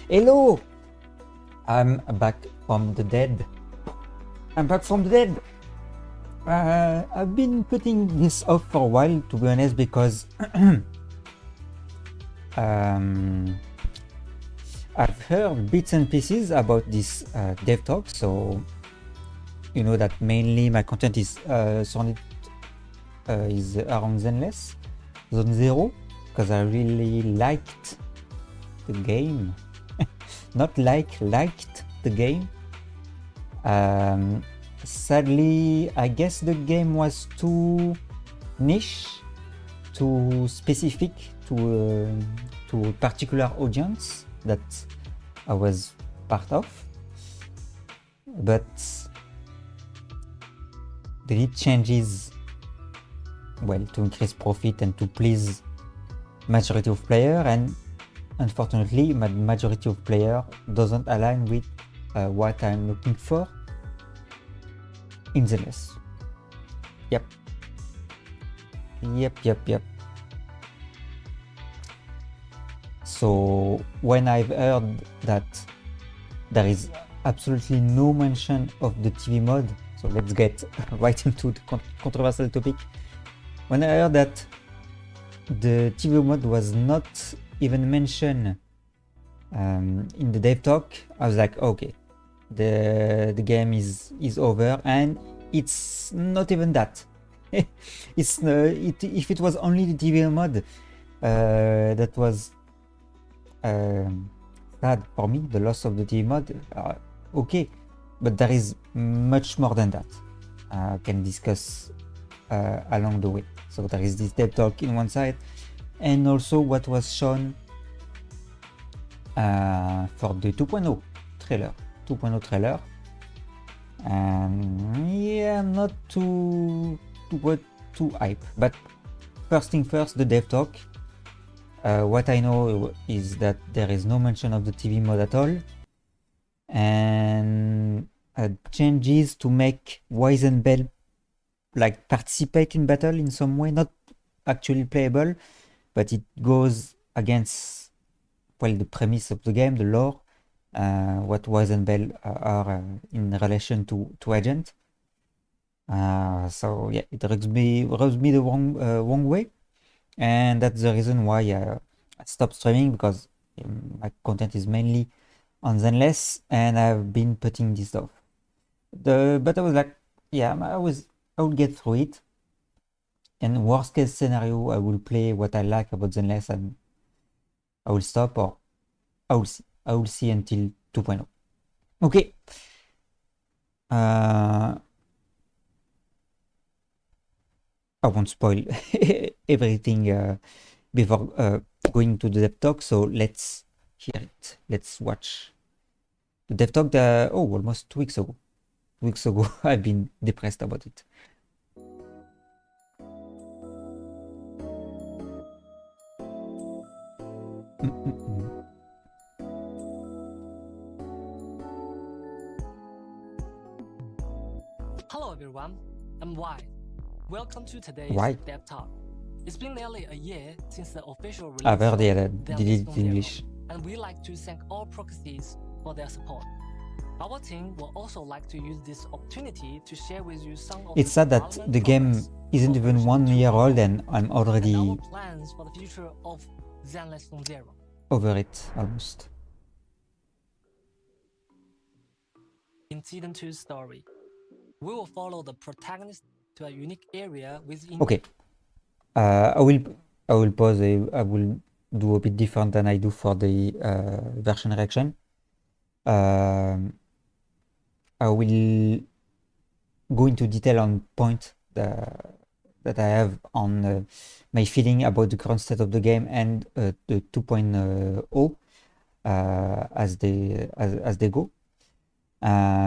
Hello! I'm back from the dead. I'm back from the dead. I've been putting this off for a while, to be honest, because I've heard bits and pieces about this dev talk, so you know that mainly my content is surrounded is around Zenless, Zone Zero, because I really liked the game. Not liked the game. Sadly, I guess the game was too niche, too specific to a particular audience that I was part of. But they did changes, well, to increase profit and to please majority of player, and unfortunately, my majority of player doesn't align with what I'm looking for in Zenless. Yep. So when I've heard that there is absolutely no mention of the TV mode, so let's get right into the controversial topic. When I heard that the TV mode was not even mentioned in the dev talk, I was like, okay, the game is over, and it's not even that. It's if it was only the TV mode that was sad for me, the loss of the TV mode, okay, but there is much more than that. I can discuss along the way. So there is this dev talk in one side, and also what was shown for the 2.0 trailer. 2.0 trailer, and yeah, I'm not too hype. But first thing first, the dev talk. What I know is that there is no mention of the TV mode at all, and changes to make Weizenbell like participate in battle in some way, not actually playable, but it goes against, well, the premise of the game, the lore, what Weizenbell are in relation to Agent. So yeah, it rubs me the wrong way, and that's the reason why I stopped streaming, because my content is mainly on Zenless, and I've been putting this off. But I was like, yeah, I would get through it. And worst case scenario, I will play what I like about Zenless, and I will stop, or I will see. I will see until 2.0. Okay. I won't spoil everything before going to the dev talk, so let's hear it. Let's watch the dev talk. Almost 2 weeks ago. 2 weeks ago, I've been depressed about it. Hello everyone, I'm White. Welcome to today's White. Dev Talk. It's been nearly a year since the official release I've heard of that did Zenless it Zone in English. Zero, and we like to thank all proxies for their support. Our team will also like to use this opportunity to share with you some of It's sad that the game isn't even 1 year old, and I'm already and our plans for the future of Zenless Zone Zero. Over it almost. In Season 2's story, we will follow the protagonist to a unique area within. Okay. I will pause. I will do a bit different than I do for the version reaction. I will go into detail on point that I have on my feeling about the current state of the game and the 2.0 as they go.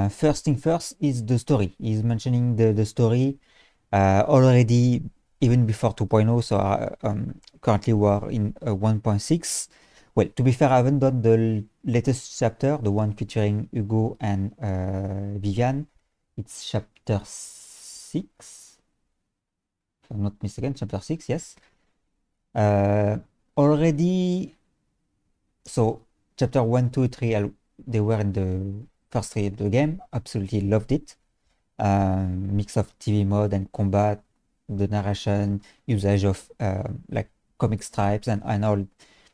First thing first is the story. He's mentioning the story already even before 2.0, so currently we are in 1.6. Well, to be fair, I haven't done the latest chapter, the one featuring Hugo and Vivian. It's chapter 6, if I'm not mistaken, chapter 6, yes. Already, so chapter 1, 2, 3, they were in the first three of the game. Absolutely loved it. Mix of TV mode and combat, the narration, usage of like comic stripes and all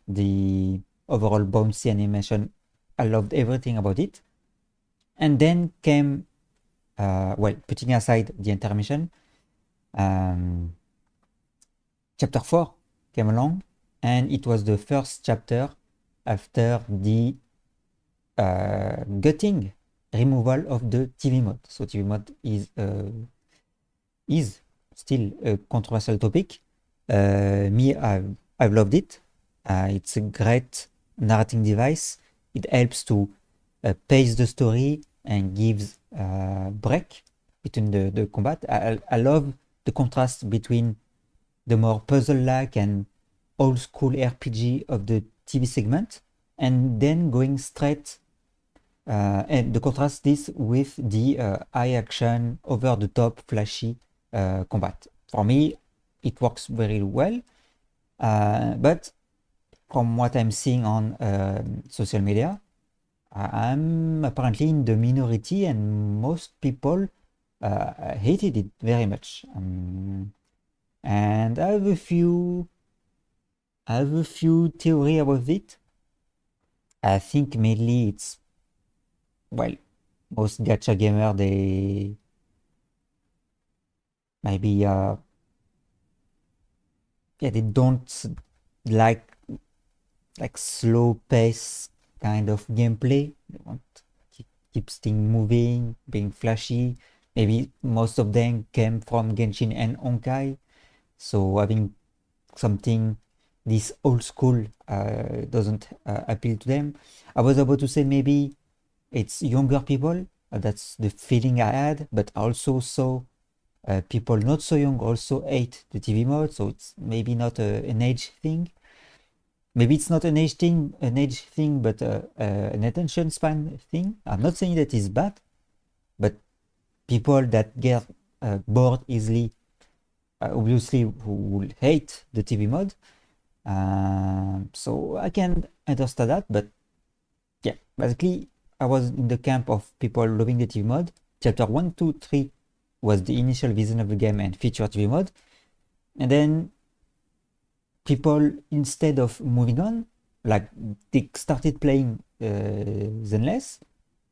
the overall bouncy animation. I loved everything about it. And then came, well, putting aside the intermission, chapter 4 came along, and it was the first chapter after the gutting removal of the TV mode. So TV mode is still a controversial topic. I've loved it. It's a great narrating device. It helps to pace the story and gives break between the combat. I love the contrast between the more puzzle-like and old-school RPG of the TV segment, and then going straight and the contrast this with the high action, over-the-top, flashy combat. For me, it works very well, but from what I'm seeing on social media, I'm apparently in the minority, and most people hated it very much. And I have a few theory about it. I think mainly it's, well, most gacha gamer, they maybe yeah, they don't like slow pace kind of gameplay. They want keeps things moving, being flashy. Maybe most of them came from Genshin and Honkai, so having something this old school doesn't appeal to them. I was about to say maybe it's younger people. That's the feeling I had, but I also saw people not so young also hate the TV mode, so it's maybe not an age thing. Maybe it's not an age thing, but an attention span thing. I'm not saying that it's bad, but people that get bored easily, obviously, who will hate the TV mode. So I can understand that, but yeah, basically, I was in the camp of people loving the TV mode. Chapter 1, 2, 3 was the initial vision of the game and feature TV mode. And then people, instead of moving on, like they started playing Zenless,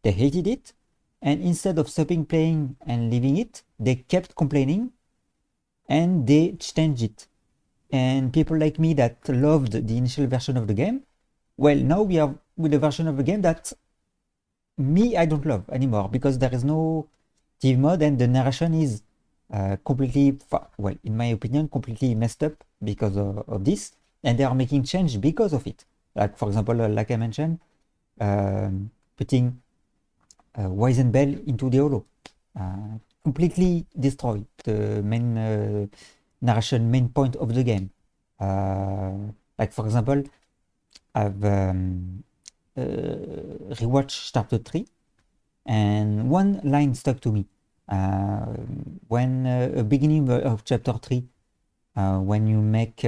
they hated it. And instead of stopping playing and leaving it, they kept complaining and they changed it. And people like me that loved the initial version of the game, well, now we are with a version of the game that I don't love anymore, because there is no TV mode and the narration is completely, well, in my opinion, completely messed up because of this, and they are making change because of it. Like, for example, like I mentioned, putting Weizenbell into the holo, completely destroy the main narration, main point of the game. Like, for example, I've rewatched chapter 3, and one line stuck to me. When beginning of chapter 3, when you make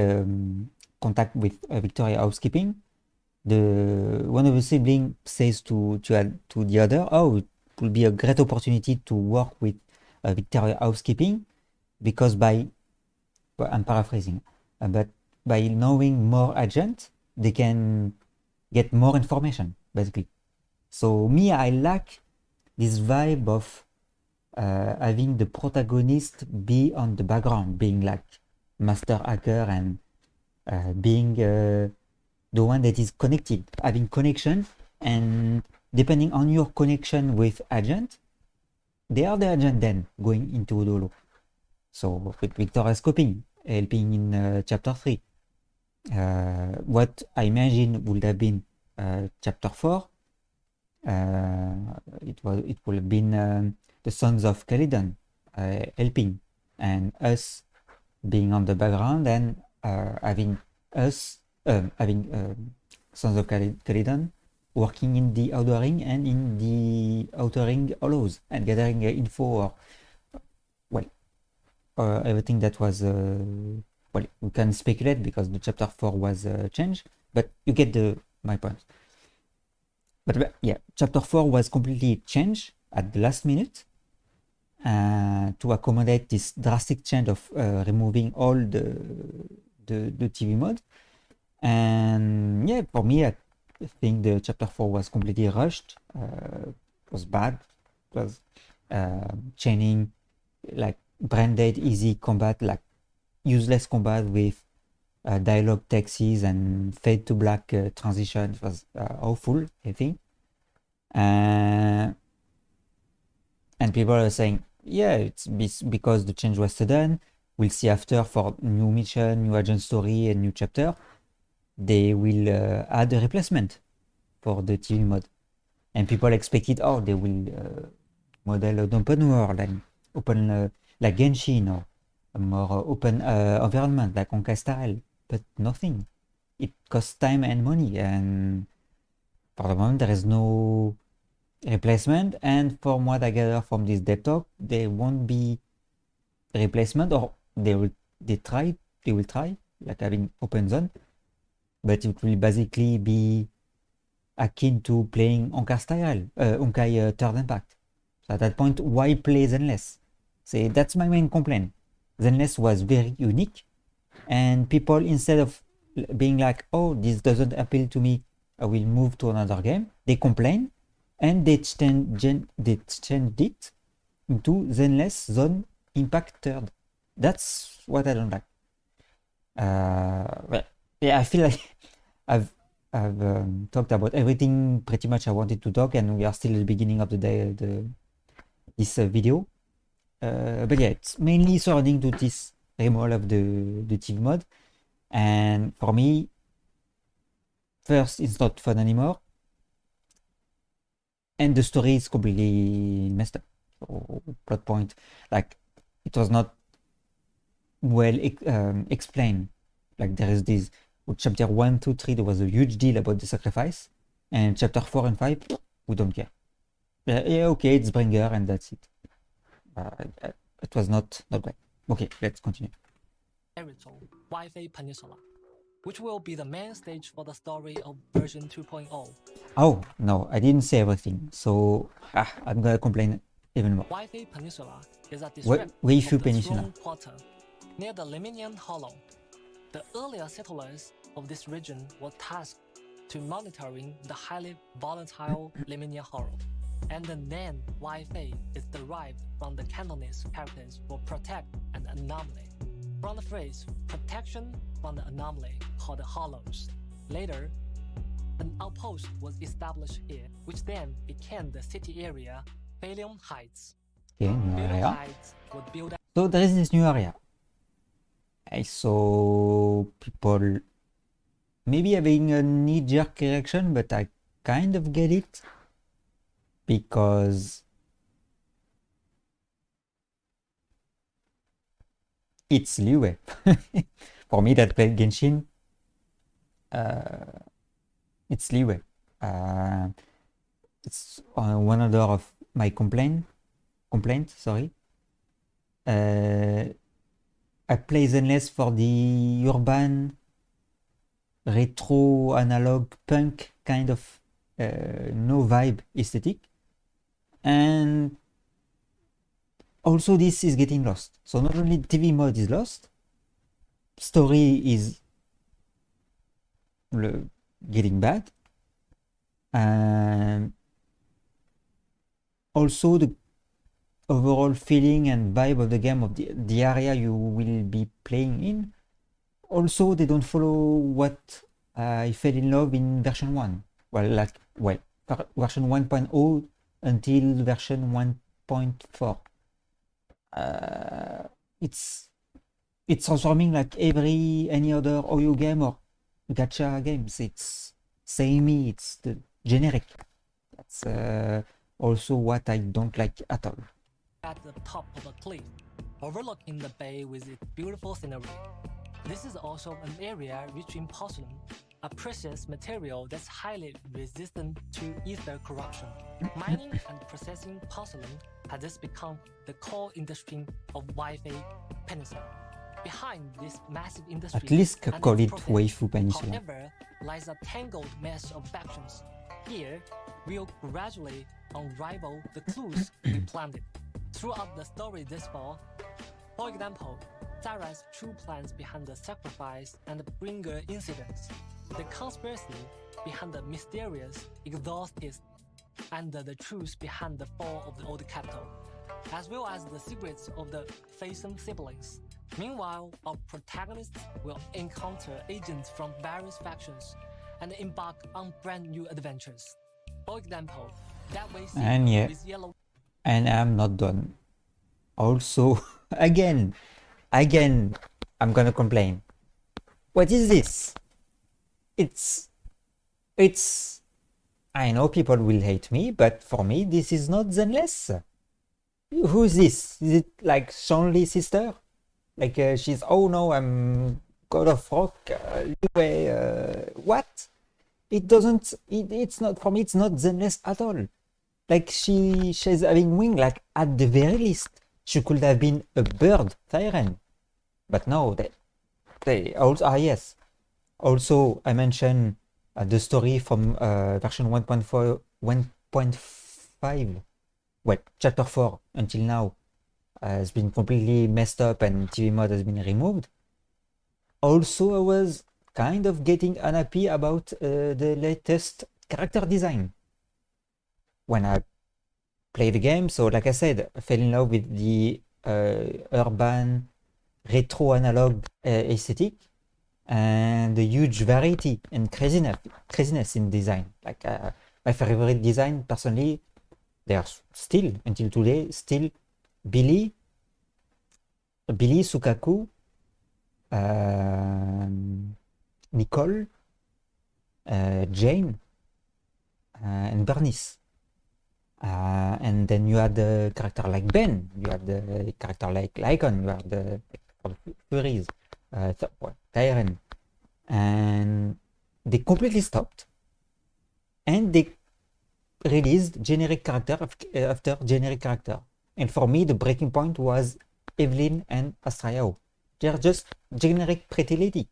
contact with Victoria housekeeping, one of the siblings says to the other, "Oh, it will be a great opportunity to work with Victoria housekeeping, because I'm paraphrasing, but by knowing more agents, they can get more information, basically." So me, I like this vibe of having the protagonist be on the background, being like master hacker, and being the one that is connected, having connection, and depending on your connection with agent, they are the agent then going into Dolo. So with Victoria scoping, helping in chapter 3. What I imagine would have been chapter 4. It would have been the Sons of Caledon helping, and us being on the background, and having Sons of Caledon working in the Outer Ring and in the Outer Ring hollows and gathering info, or well, everything that was well, we can speculate because the chapter 4 was changed, but you get my point. But yeah, chapter 4 was completely changed at the last minute to accommodate this drastic change of removing all the TV mode. And yeah, for me, I think the chapter 4 was completely rushed. It was bad. It was chaining, like branded easy combat, like useless combat with dialogue texts and fade to black transition. It was awful, I think. And people are saying, yeah, it's because the change was sudden. We'll see after for new mission, new agent story, and new chapter. They will add a replacement for the TV mode. And people expected, oh, they will model an open world, like Genshin, or a more open environment, like Honkai style. But nothing. It costs time and money. And for the moment, there is no replacement. And from what I gather from this dev talk, there won't be replacement, or they will try, like having open zone. But it will basically be akin to playing Honkai style, Honkai Third Impact. So at that point, why play Zenless? See, that's my main complaint. Zenless was very unique, and people, instead of being like, oh, this doesn't appeal to me, I will move to another game, they complain, and they changed it into Zenless Zone Impact Third. That's what I don't like. Well, yeah, I feel like I've talked about everything pretty much I wanted to talk, and we are still at the beginning of the day, this video. But yeah, it's mainly surrounding to this removal of the TV mode. And for me, first, it's not fun anymore. And the story is completely messed up. So, plot point, like, it was not well explained. Like, there is this, with chapter 1, 2, 3, there was a huge deal about the sacrifice. And chapter 4 and 5, we don't care. Yeah, okay, it's Bringer, and that's it. It was not great. Okay, let's continue. Wi-Fi Peninsula, which will be the main stage for the story of version 2.0. Oh, no, I didn't say everything, so I'm gonna complain even more. Wi-Fi Peninsula is a district of Waifu the Peninsula. Throne Quarter, near the Lemnian Hollow. The earlier settlers of this region were tasked to monitoring the highly volatile Lemnian Hollow, and the name Wi-Fi is derived from the Cantonese characters for protect and anomaly, from the phrase protection from the anomaly called the Hollows. Later, an outpost was established here, which then became the city area Phalium Heights. Okay, new Phalium area. Heights was built. So there is this new area. I saw people maybe having a knee-jerk reaction, but I kind of get it, because it's Liu. For me that played Genshin, it's Liu. It's one other of my complaint, sorry. I play Zenless for the urban, retro, analog, punk kind of no vibe aesthetic. And also this is getting lost. So not only TV mode is lost, story is getting bad. And also the overall feeling and vibe of the game, of the area you will be playing in. Also, they don't follow what I fell in love in version 1. Version 1.0 until version 1.4. It's transforming like any other Oyo game or gacha games. It's samey, it's the generic. That's also what I don't like at all. At the top of a cliff, overlooking the bay with its beautiful scenery. This is also an area rich in porcelain, a precious material that's highly resistant to ether corruption. Mining and processing porcelain has become the core industry of Wi-Fi Peninsula. Behind this massive industry, At least and call its it profit, Waifu Peninsula. however, lies a tangled mess of factions. Here, will gradually unravel the clues we planted throughout the story this far. For example, Sarah's true plans behind the sacrifice and the bringer incidents, the conspiracy behind the mysterious exorcist, and the truth behind the fall of the old capital, as well as the secrets of the Faison siblings. Meanwhile, our protagonists will encounter agents from various factions and embark on brand new adventures. For example, that way And yeah, with yellow. and I'm not done. Also, again, I'm gonna complain. What is this? It's I know people will hate me, but for me this is not Zenless. Who is this? Is it like Sean Lee's sister? Like she's, oh no, I'm God of Rock. What? It doesn't. It's not for me. It's not Zenless at all. Like she's having wing. Like at the very least, she could have been a bird, Siren. But no, they also yes. Also, I mentioned the story from version 1.4, 1.5. Well, chapter 4 until now has been completely messed up and TV mod has been removed. Also, I was kind of getting unhappy about the latest character design when I played the game. So, like I said, I fell in love with the urban retro analog aesthetic and the huge variety and craziness in design. Like my favorite design, personally, they are still until today still Billy, Sukaku, Nicole, Jane, and Bernice. And then you had the character like Ben, you had the character like Lycon, you had the Furies, Tyren, and they completely stopped, and they released generic character after generic character. And for me, the breaking point was Evelyn and Astrayao. They're just generic pretty lady.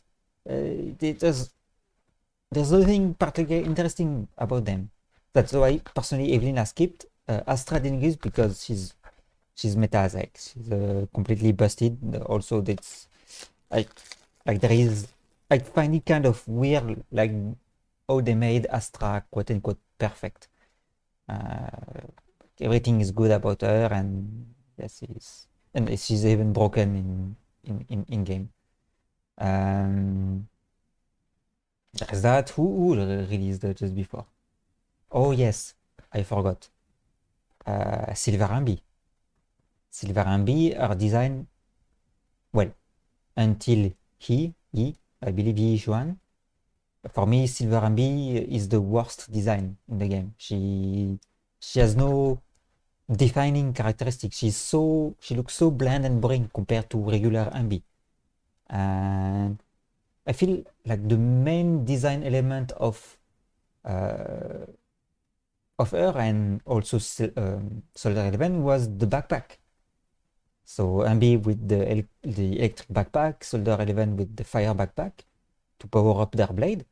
There's nothing particularly interesting about them. That's why personally Evelyn has skipped. Astra didn't use because she's meta as X. She's completely busted. Also, that's like there is, I find it kind of weird, like how they made Astra quote unquote perfect. Everything is good about her, and yes, she's even broken in game. There's that. Who released just before? Oh yes, I forgot. Silver Ambi. Silver Ambi, her design, well, until I believe he is one. For me, Silver Ambi is the worst design in the game. She has no defining characteristics. She looks so bland and boring compared to regular Ambi. And I feel like the main design element of her and also Soldier 11 was the backpack. So Ambi with the electric backpack, Soldier 11 with the fire backpack to power up their blade.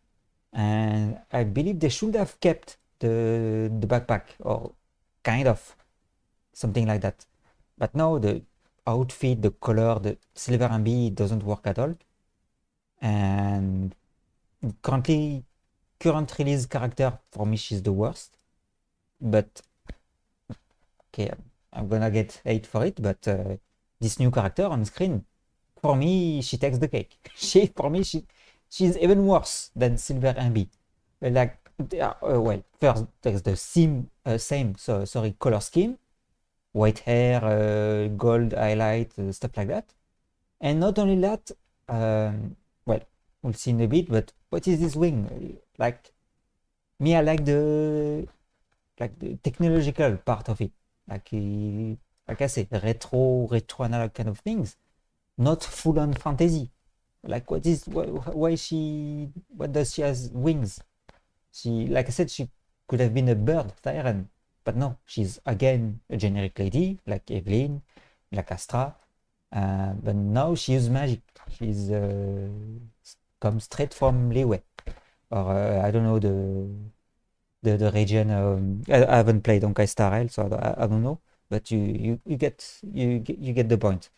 And I believe they should have kept the backpack, or kind of something like that. But now the outfit, the color, the Silver Ambi doesn't work at all. And current release character, for me, she's the worst. But okay, I'm gonna get hate for it, but this new character on screen, for me, she takes the cake. She's even worse than Silver Ambi. Like, well, first there's the same color scheme, white hair, gold highlight, stuff like that. And not only that, well, we'll see in a bit, but what is this wing? Like, me, I like the technological part of it. Like I say, retro analog kind of things, not full on fantasy. Like, what does she has wings? Like I said, she could have been a bird, Tyran, but no, she's again a generic lady, like Evelyn, like Astra, but now she uses magic. She's come straight from Leeway, or I don't know the region. I haven't played Honkai Star Rail, so I don't know, but you get the point.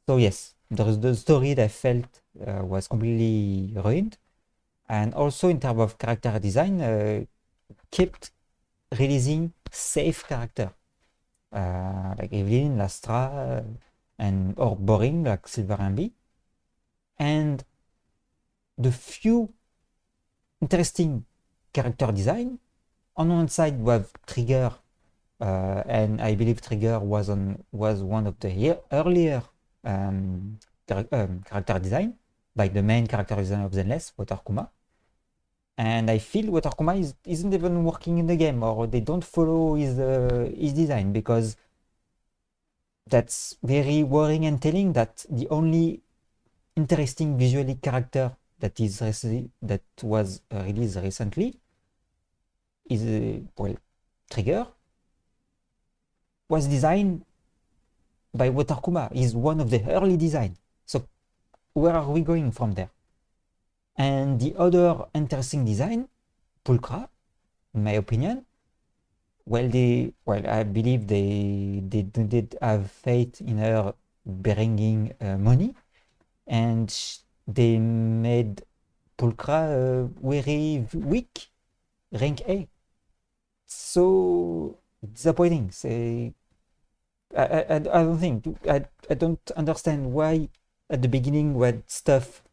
So yes, the story that I felt was completely ruined, and also in terms of character design, kept releasing safe character like Evelyn, Lastra, and or boring like Silver Ambi, and the few interesting character design. On one side, we have Trigger, and I believe Trigger was one of the earlier character design by the main character designer of Zenless, Waterkuma. And I feel Waterkuma isn't even working in the game, or they don't follow his design, because that's very worrying and telling that the only interesting visually character that was released recently is Trigger was designed by Waterkuma. Is one of the early design. So where are we going from there? And the other interesting design, Pulchra, in my opinion, I believe they did have faith in her bringing money, and they made Pulchra very weak, rank A. So disappointing. I don't think I don't understand why at the beginning when stuff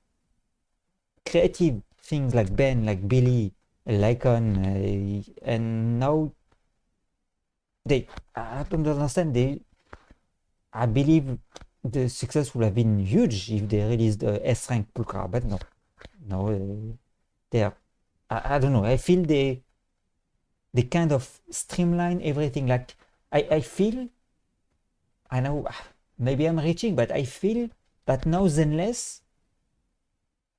creative things like Ben, like Billy, Lycon, and now I don't understand. I believe the success would have been huge if they released S rank Pulchra, but no, I don't know. I feel they kind of streamline everything. Like I feel, I know maybe I'm reaching, but I feel that now Zenless,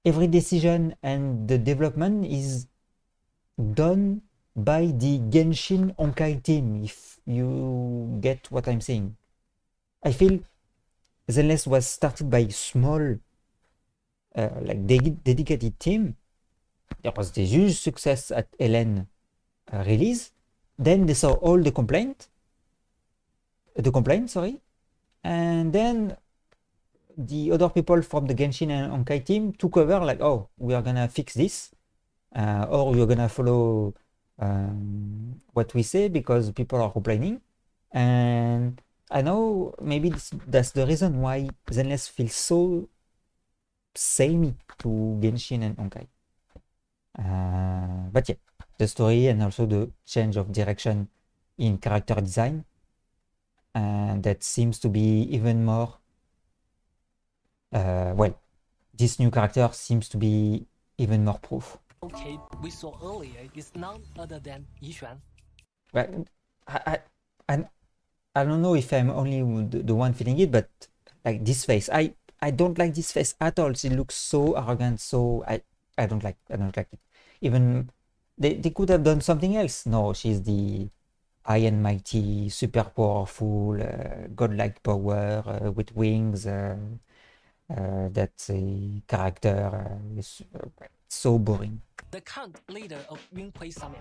every decision and the development is done by the Genshin Honkai team, if you get what I'm saying. I feel Zenless was started by small, dedicated team. There was the huge success at Elen release. Then they saw all the complaints, sorry, and then the other people from the Genshin and Honkai team took over, like, oh, we are gonna fix this, or we're gonna follow what we say because people are complaining. And I know maybe that's the reason why Zenless feels so samey to Genshin and Honkai. But yeah, the story and also the change of direction in character design, that seems to be even more this new character seems to be even more proof. Okay, we saw earlier is none other than Yixuan. But I don't know if I'm only the one feeling it, but like this face, I don't like this face at all. She looks so arrogant, so I don't like it. Even they could have done something else. No, she's the high and mighty, super powerful, godlike power with wings. That's a character is so boring. The current leader of Yunhui Summit.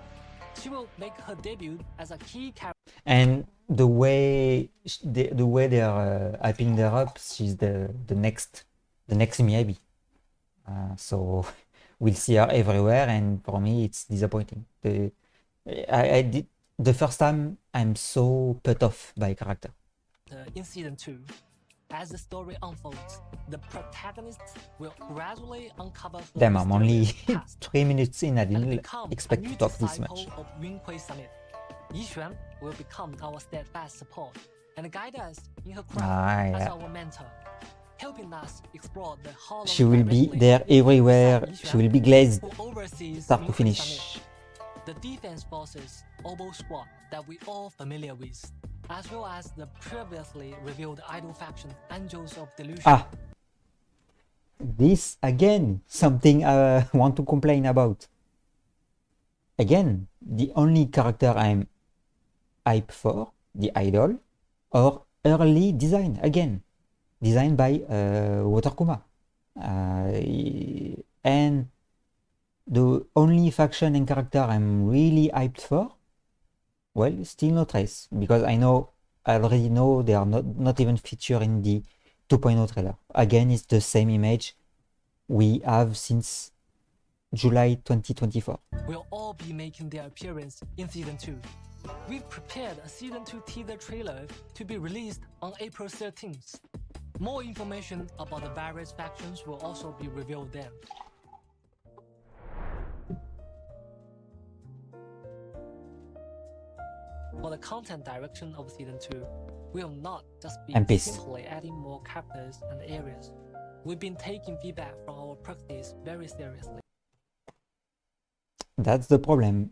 She will make her debut as a key character. And the way they are hyping her up, she's the next Miyabi. So we'll see her everywhere, and for me it's disappointing. I did the first time I'm so put off by character. In season 2, as the story unfolds, the protagonists will gradually uncover her Damn, I'm only mysterious past 3 minutes in. I and didn't become expect a to new talk this disciple much. of Yunhui Summit. Yixuan will become our steadfast support and guide us in her craft as Yeah. our mentor, helping us explore the hollow. She will be there everywhere. She will be glazed who oversees start to Yunhui finish. Summit, the defense forces Obo squad that we all familiar with, as well as the previously revealed idol faction Angels of Delusion. This again, something I want to complain about. Again, the only character I'm hype for, the idol, or early design, again, designed by Waterkuma. And The only faction and character I'm really hyped for, well, still no trace, because I already know they are not even featured in the 2.0 trailer. Again, it's the same image we have since July 2024. Will all be making their appearance in Season 2. We've prepared a Season 2 teaser trailer to be released on April 13th. More information about the various factions will also be revealed then. For the content direction of Season 2, will not just be simply adding more characters and areas. We've been taking feedback from our practice very seriously. That's the problem.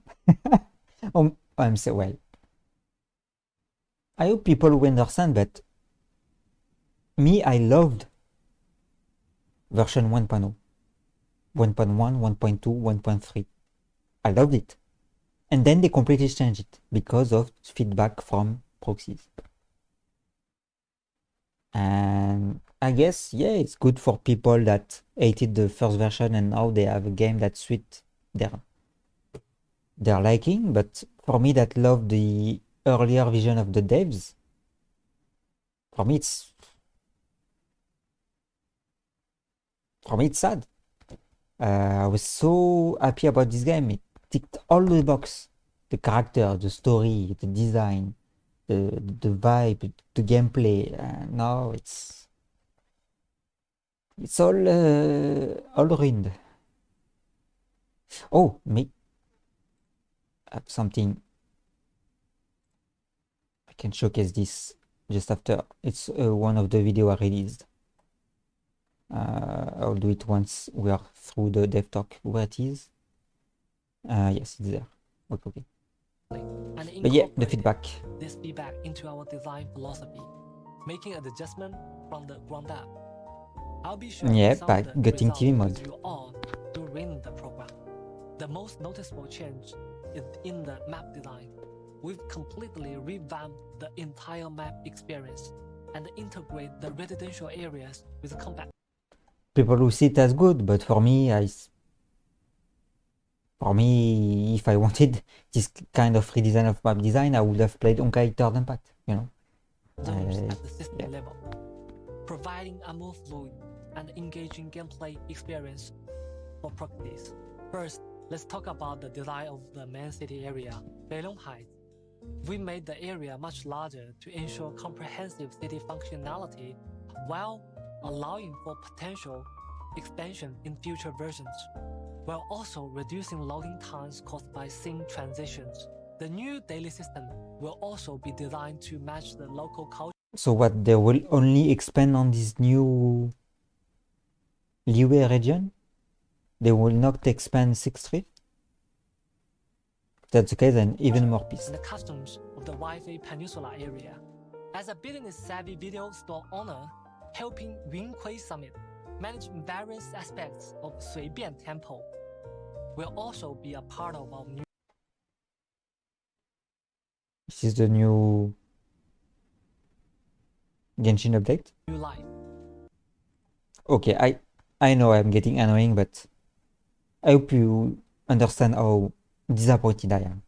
I'm so well. I hope people will understand, but me, I loved version 1.0, 1.1, 1.2, 1.3. I loved it. And then they completely changed it because of feedback from proxies. And I guess, yeah, it's good for people that hated the first version and now they have a game that suits their liking. But for me that loved the earlier vision of the devs, for me it's sad. I was so happy about this game. It ticked all the boxes: the character, the story, the design, the vibe, the gameplay. Now it's all ruined. Oh, me something I can showcase this just after. It's one of the video I released. I'll do it once we are through the dev talk. Where it is? Yes, it's there. Okay. But yeah, the feedback. This feedback into our design philosophy, making an adjustment from the ground up. I'll be sure by getting TV mode. You all during the program. The most noticeable change is in the map design. We've completely revamped the entire map experience and integrate the residential areas with combat. People who see it as good, but for me, if I wanted this kind of redesign of map design, I would have played Honkai Third Impact, at the system level, providing a more fluid and engaging gameplay experience for practice. First, let's talk about the design of the main city area, Beilong Heights. We made the area much larger to ensure comprehensive city functionality while allowing for potential expansion in future versions, while also reducing loading times caused by scene transitions. The new daily system will also be designed to match the local culture. So what, they will only expand on this new Liwei region? They will not expand 6th Street? If that's the case, then even more peace. And the customs of the Wi-Fi Peninsula area. As a business-savvy video store owner, helping Yunhui Summit manage various aspects of Suibian Temple will also be a part of our new. This is the new Genshin update? New life. Okay, I know I'm getting annoying, but I hope you understand how disappointed I am.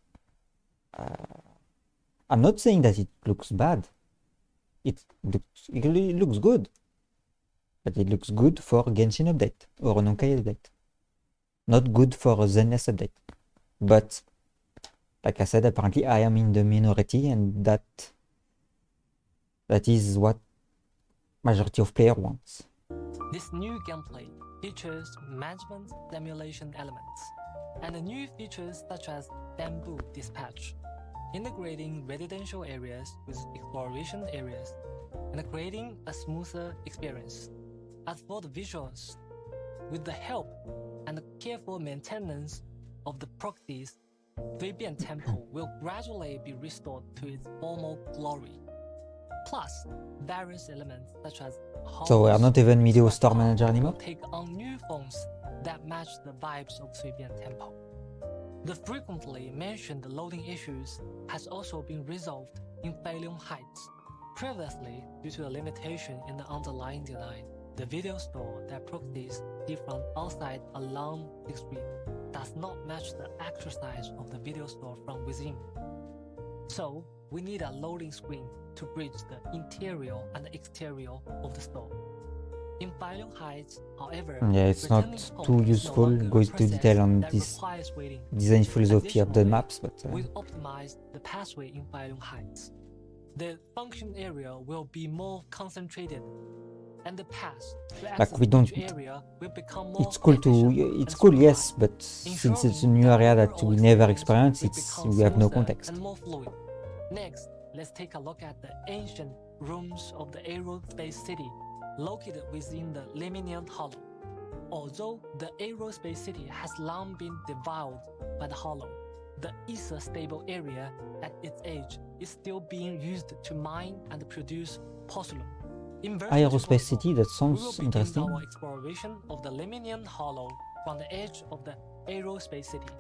I'm not saying that it looks bad. It looks good. But it looks good for Genshin update or an Honkai update. Not good for a Zenless update. But like I said, apparently I am in the minority, and that is what majority of players wants. This new gameplay features management simulation elements and new features such as bamboo dispatch, integrating residential areas with exploration areas and creating a smoother experience. As for the visuals, with the help and careful maintenance of the proxies, Suibian Temple will gradually be restored to its former glory. Plus, various elements such as so we are not even Medio Store Manager anymore? Will take on new forms that match the vibes of Suibian Temple. The frequently mentioned loading issues has also been resolved in Beilong Heights. Previously, due to a limitation in the underlying design, the video store that proxies see from outside along the street does not match the actual size of the video store from within. So we need a loading screen to bridge the interior and exterior of the store. In Bailong Heights, however, Yeah, it's not returning home too is no useful longer a going to process detail on that this requires waiting. design philosophy of the Additionally, maps, but we've optimized the pathway in Bailong Heights. The function area will be more concentrated, and the path to access we don't. each area will become more It's cool to. efficient It's and cool, yes, streamlined, but since it's a ensuring new the area that overall we never experience experienced, will it's become we have no smoother context. and more fluid. Next, let's take a look at the ancient rooms of the aerospace city located within the Lemnian Hollow. Although the aerospace city has long been devoured by the Hollow, the ether stable area at its edge is still being used to mine and produce porcelain. In version Aerospace 2.0, City, that we will sounds begin interesting. our exploration of the Lemnian Hollow from the edge of the aerospace city.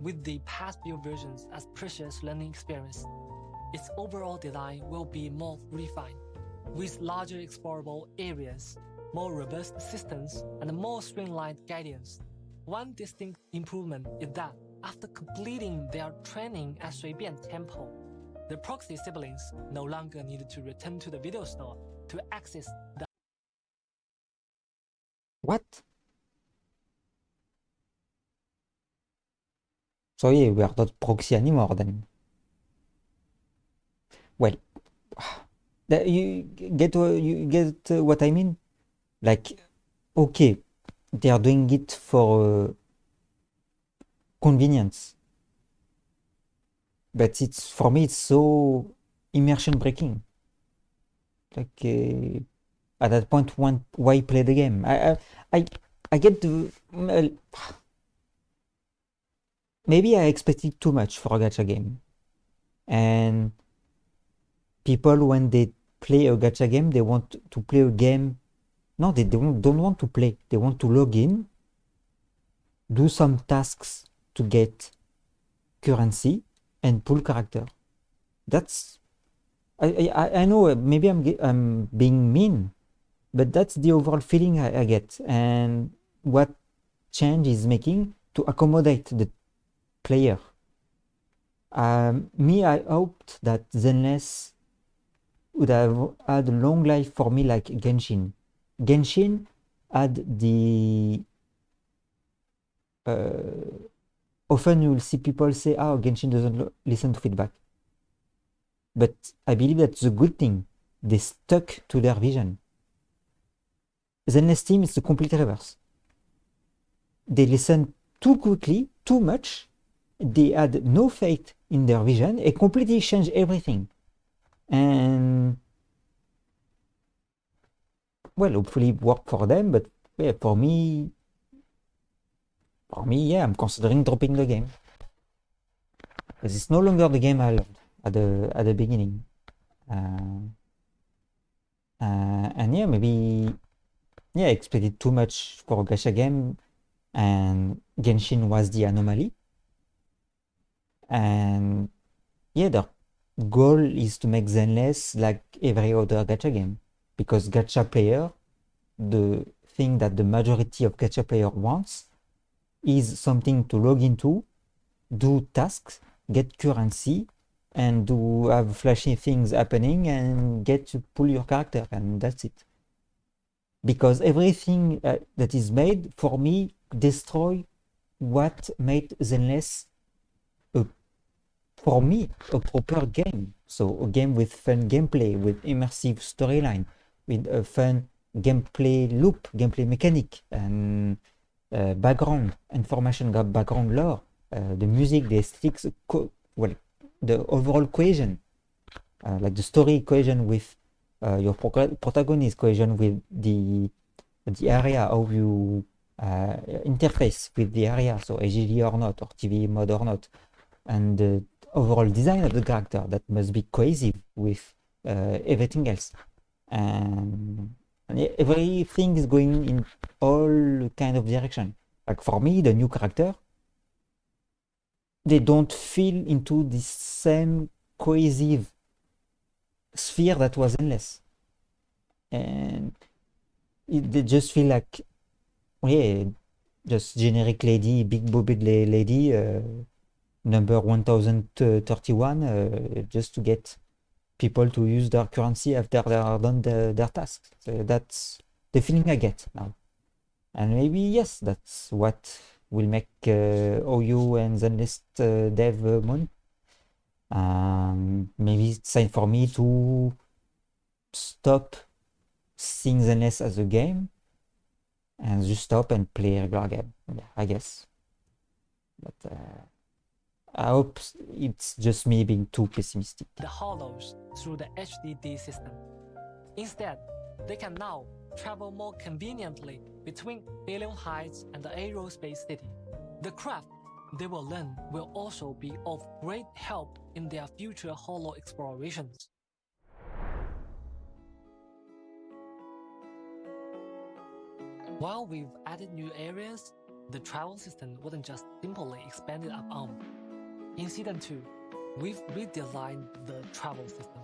With the past few versions as precious learning experience, its overall design will be more refined, with larger explorable areas, more robust systems, and more streamlined guidance. One distinct improvement is that after completing their training at Suibian Temple, the proxy siblings no longer needed to return to the video store to access the What? So yeah, we are not proxy anymore then. Well, you get what I mean? Like, okay, they are doing it for convenience, but it's for me it's so immersion breaking. Like at that point, why play the game? I get the maybe I expected too much for a gacha game, and people when they play a gacha game, they want to play a game. No, they don't want to play. They want to log in, do some tasks to get currency, and pull character. That's I know maybe I'm being mean, but that's the overall feeling I get, and what change is making to accommodate the player. I hoped that Zenless would have had a long life for me like Genshin. Genshin had the often you will see people say, "Oh, Genshin doesn't listen to feedback," but I believe that's a good thing. They stuck to their vision. Zenless team is the complete reverse. They listen too quickly, too much. They had no faith in their vision. It completely changed everything. And well, hopefully it worked for them, but yeah, for me, yeah, I'm considering dropping the game because it's no longer the game I loved at the beginning. And yeah, maybe I expected too much for a gacha game, and Genshin was the anomaly. And yeah, the goal is to make Zenless like every other gacha game, because gacha player, the thing that the majority of gacha player wants is something to log into, do tasks, get currency, and do have flashy things happening and get to pull your character, and that's it. Because everything that is made for me destroy what made Zenless for me a proper game. So a game with fun gameplay, with immersive storyline, with a fun gameplay loop, gameplay mechanic, and background information, background lore, the music, the aesthetics, the overall cohesion, like the story cohesion with your protagonist, cohesion with the area, how you interface with the area, so AGD or not, or TV mode or not, and the overall design of the character that must be cohesive with everything else. And everything is going in all kind of direction. Like for me, the new character, they don't feel into the same cohesive sphere that was Endless. And they just feel like, yeah, just generic lady, big boobed lady, number 1031, just to get people to use their currency after they are done their tasks. So that's the feeling I get now. And maybe, yes, that's what will make OU and Zenless dev money. Maybe it's time for me to stop seeing Zenless as a game and just stop and play a regular game. Yeah, I guess. But I hope it's just me being too pessimistic. The hollows through the HDD system. Instead, they can now travel more conveniently between Billion Heights and the Aerospace City. The craft they will learn will also be of great help in their future hollow explorations. While we've added new areas, the travel system wasn't just simply expanded upon. In Season 2, we've redesigned the travel system,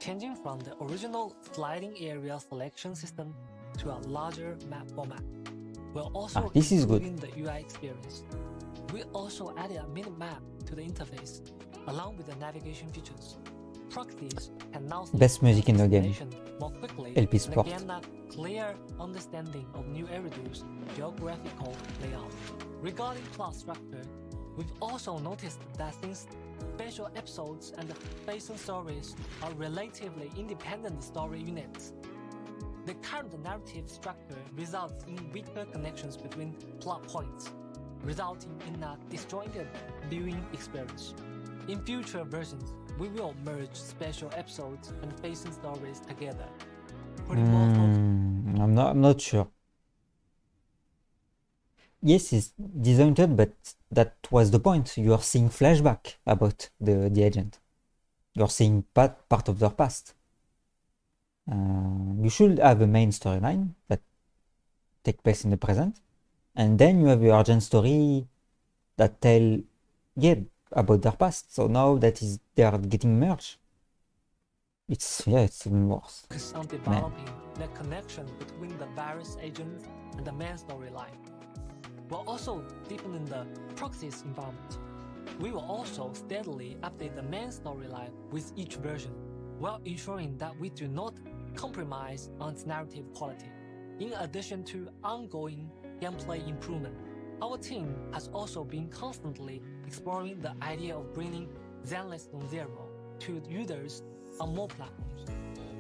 changing from the original sliding area selection system to a larger map format. We're also this is good. improving the UI experience. We also added a mini-map to the interface, along with the navigation features. Proxies can now Best music in the game. destination more quickly LP and Sport. gain a clear understanding of New Eridu's geographical layout. Regarding plot structure, we've also noticed that since special episodes and basin stories are relatively independent story units, the current narrative structure results in weaker connections between plot points, resulting in a disjointed viewing experience. In future versions, we will merge special episodes and basin stories together, putting more focus. I'm not sure. Yes, it's disjointed, but that was the point. You are seeing flashback about the agent. You're seeing part of their past. You should have a main storyline that take place in the present, and then you have your agent story that tell about their past. So now that they are getting merged, it's even worse. Focus on developing the connection between the various agents and the main storyline. We're also deepening the proxies environment. We will also steadily update the main storyline with each version, while ensuring that we do not compromise on its narrative quality. In addition to ongoing gameplay improvement, our team has also been constantly exploring the idea of bringing Zenless Zero to users on more platforms.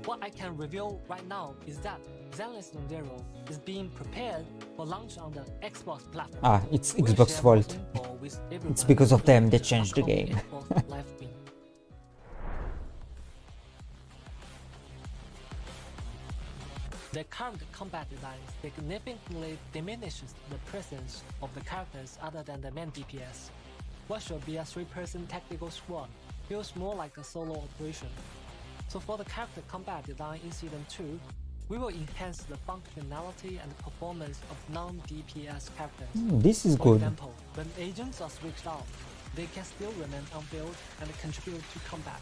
What I can reveal right now is that Zenless Zero is being prepared for launch on the Xbox platform. It's We'll Xbox share fault. more info with everyone It's because of them they in the changed the upcoming game. Xbox live stream. The current combat design significantly diminishes the presence of the characters other than the main DPS. What should be a 3-person tactical squad feels more like a solo operation. So for the character combat design in Season 2, we will enhance the functionality and performance of non-DPS characters. This is For good. example, when agents are switched out, they can still remain on field and contribute to combat.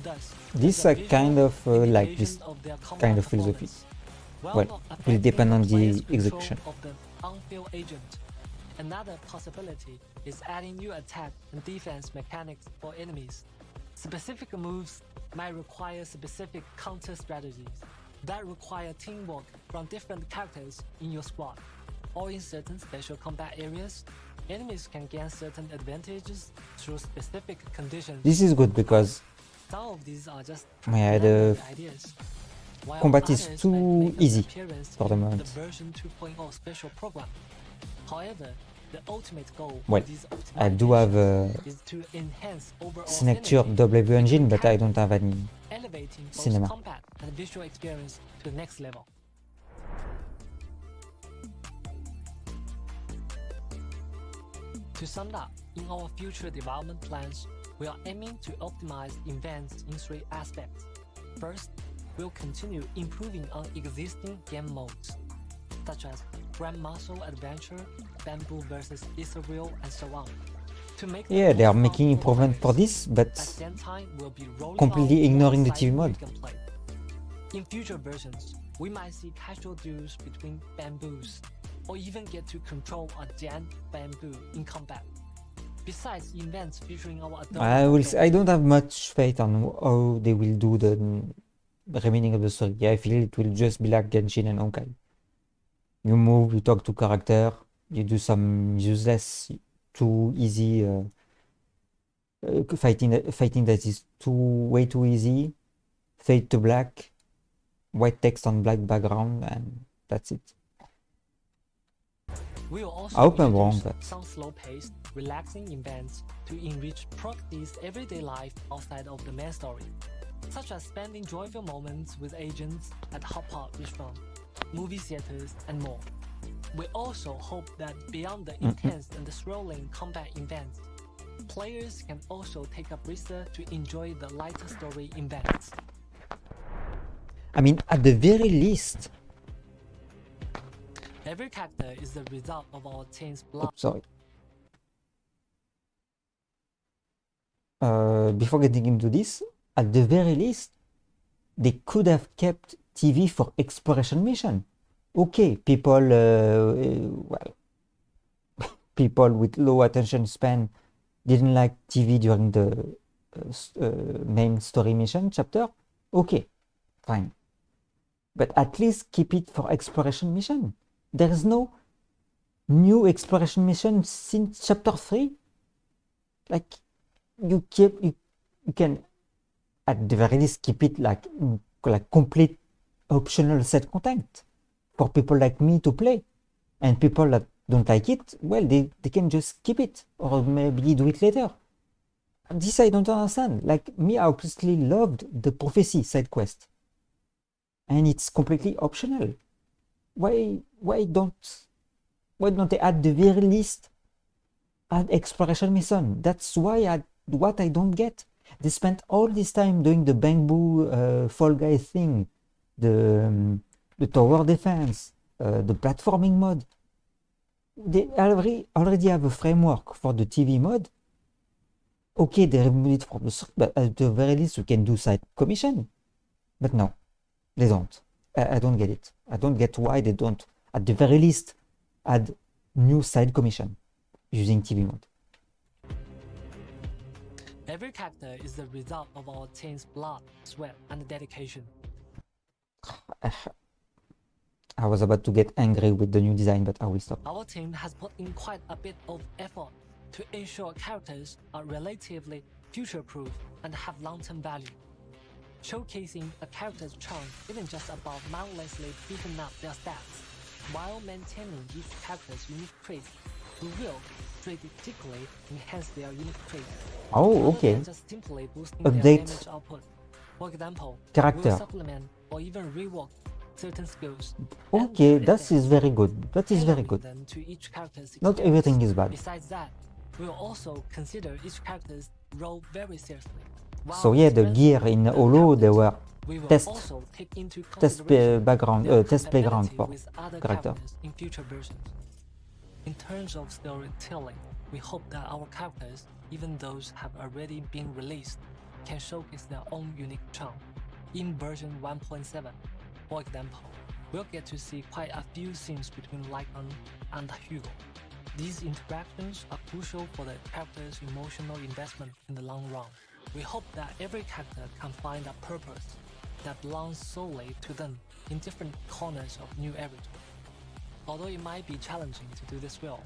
Thus, This there's a I kind of visual like indication this of their combat kind of philosophy. performance. While Well, not it will depend on affecting the player's execution. control of the on-field agent. Another possibility is adding new attack and defense mechanics for enemies. Specific moves might require specific counter strategies that require teamwork from different characters in your squad. Or in certain special combat areas, enemies can gain certain advantages through specific conditions. This is good because Some of these are just Yeah, preliminary ideas. While combat is others too might make an easy appearance for the in moment. The version 2.0 special program. However, the ultimate goal Well, of these I do have optimizations is to enhance overall signature synergy W engine, but I between don't have any. elevating both cinema. combat and visual experience to the next level. To sum up, in our future development plans, we are aiming to optimize events in 3 aspects. First, we'll continue improving on existing game modes, such as Grand Muscle Adventure, Bamboo vs. Ethereal, and so on. To make them Yeah, they more are fun making for improvement for players. this, but At the same time, we'll be rolling completely out ignoring the more TV side mode. gameplay. In future versions, we might see casual duels between bamboos, or even get to control a giant bamboo in combat. Besides events featuring our I don't have much faith on how they will do the remaining of the story. Yeah, I feel it will just be like Genshin and Honkai. You move, you talk to character, you do some useless, too easy fighting that is way too easy, fade to black, white text on black background, and that's it. We will also I hope I'm introduce wrong, but some slow-paced, relaxing events to enrich Proxy's everyday life outside of the main story, such as spending joyful moments with agents at hot pot restaurants, movie theaters, and more. We also hope that beyond the intense and the thrilling combat events, players can also take a breather to enjoy the lighter story events. I mean, at the very least, Every character is the result of our team's blood. sorry. Before getting into this, at the very least, they could have kept TV for exploration mission. Okay, people, well, people with low attention span didn't like TV during the main story mission chapter. Okay, fine. But at least keep it for exploration mission. There is no new exploration mission since chapter 3. Like, you can at the very least keep it like complete optional set content for people like me to play, and people that don't like it, well, they can just skip it or maybe do it later. This I don't understand. Like me, I obviously loved the prophecy side quest, and it's completely optional. Why don't they at the very least add exploration mission? That's what I don't get. They spent all this time doing the bamboo fall guy thing, the tower defense, the platforming mode. They already have a framework for the TV mode. Okay, they removed it from the story, but at the very least you can do side commission. But no, they don't. I don't get it. I don't get why they don't, at the very least, add new side commission using TV mode. Every character is the result of our team's blood, sweat, and dedication. I was about to get angry with the new design, but I will stop. Our team has put in quite a bit of effort to ensure characters are relatively future-proof and have long-term value. Showcasing a character's charm isn't just about mindlessly beefing up their stats, while maintaining each character's unique traits. We will strategically enhance their unique traits. Oh, okay. Rather than just simply boosting Update their damage output. For example, character. we'll supplement or even rework certain skills. Okay, that is very good. That is very good. Them to each character's Not everything is bad. Besides that, we'll also consider each character's role very seriously. So yeah, the gear in Holo, they were test playground for character. In future versions. In terms of storytelling, we hope that our characters, even those have already been released, can showcase their own unique charm. In version 1.7, for example, we'll get to see quite a few scenes between Lycan and Hugo. These interactions are crucial for the character's emotional investment in the long run. We hope that every character can find a purpose that belongs solely to them in different corners of New Everything. Although it might be challenging to do this well,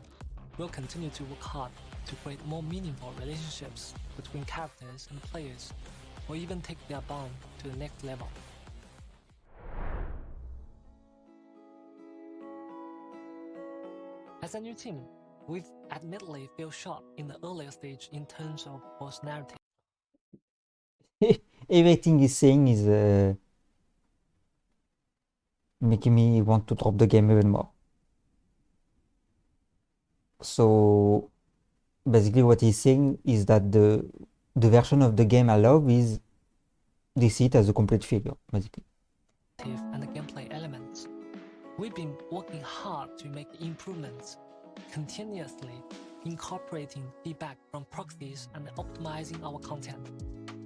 we'll continue to work hard to create more meaningful relationships between characters and players, or even take their bond to the next level. As a new team, we've admittedly fell short in the earlier stage in terms of both narrative. Everything he's saying is making me want to drop the game even more. So basically what he's saying is that the version of the game I love is they see it as a complete failure, basically. And the gameplay elements. We've been working hard to make improvements, continuously incorporating feedback from proxies and optimizing our content.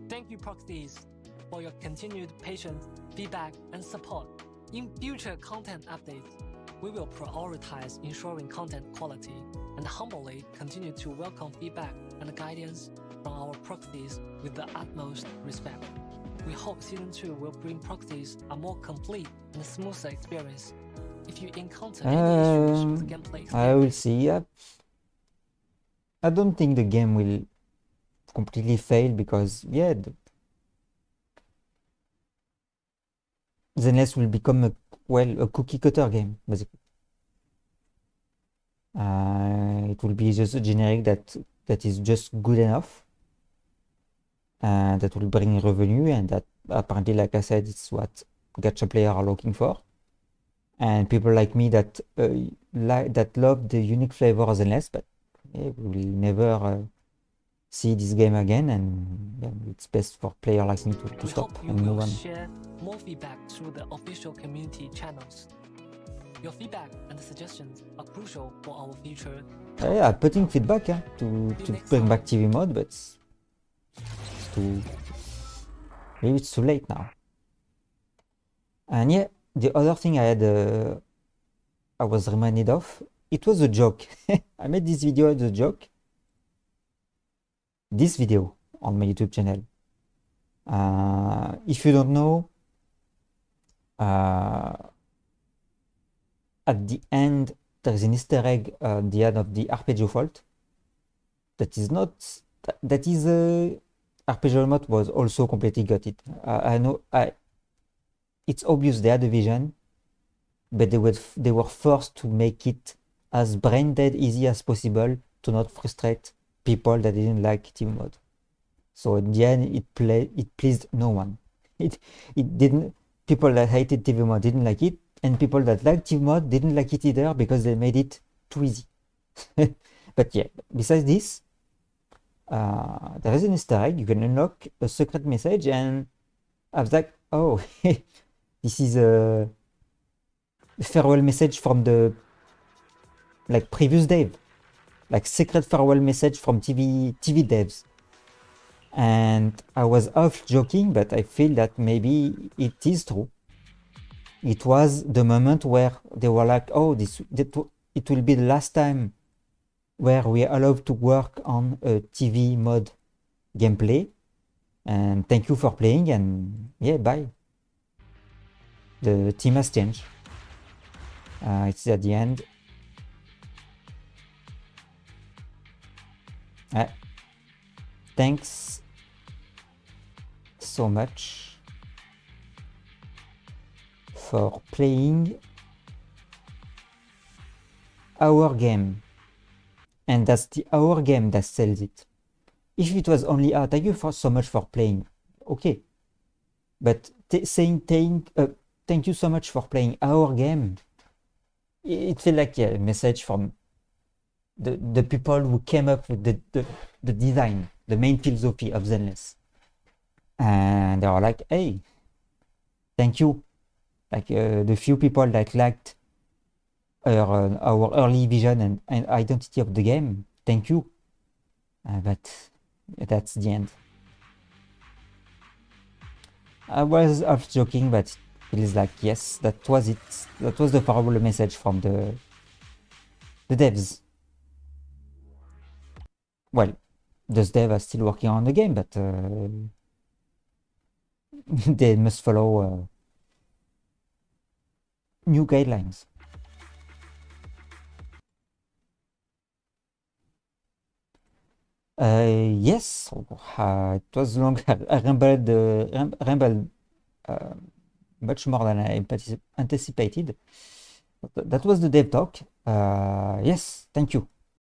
Thank you, proxies, for your continued patience, feedback, and support. In future content updates, We will prioritize ensuring content quality and humbly continue to welcome feedback and guidance from our proxies with the utmost respect. We hope Season 2 will bring proxies a more complete and smoother experience. If you encounter any issues with gameplay I will experience, see. I don't think the game will completely fail because, yeah, Zenless will become a cookie cutter game, basically. It will be just a generic that is just good enough, that will bring revenue, and that apparently, like I said, it's what gacha players are looking for. And people like me that love the unique flavor of Zenless, but we will never see this game again, and yeah, it's best for players like me to we stop hope you and move will on. share more feedback through the official community channels. Your feedback and suggestions are crucial for our future. Yeah, putting feedback to bring back TV mode, but it's too, maybe it's too late now. And yeah, the other thing I was reminded of, it was a joke. I made this video as a joke. This video on my YouTube channel. If you don't know, at the end there's an Easter egg at the end of the arpeggio fault. That is not. That is arpeggio mode was also completely gutted. I know. It's obvious they had a vision, but they were forced to make it as brain dead easy as possible to not frustrate people that didn't like team mode. So in the end, it pleased no one. It didn't. People that hated TV mode didn't like it, and people that liked TV mode didn't like it either because they made it too easy. But yeah, besides this, there is an Easter egg. You can unlock a secret message, and I was like, oh, this is a farewell message from the previous dev, like secret farewell message from TV devs. And I was off joking, but I feel that maybe it is true. It was the moment where they were like, oh, it will be the last time where we are allowed to work on a TV mode gameplay. And thank you for playing, and yeah, bye. The team has changed. It's at the end. Thanks so much for playing our game, and that's our game that sells it. If it was only thank you so much for playing, okay, but saying thank you so much for playing our game, it felt like a message from the people who came up with the design, the main philosophy of Zenless. And they are like, hey, thank you. Like the few people that liked our early vision and identity of the game, thank you. But that's the end. I was off joking, but it feels like, yes, that was it. That was the farewell message from the devs. Well, those devs are still working on the game, but they must follow new guidelines. Yes, it was long. I rambled much more than I anticipated. That was the dev talk. Yes, thank you.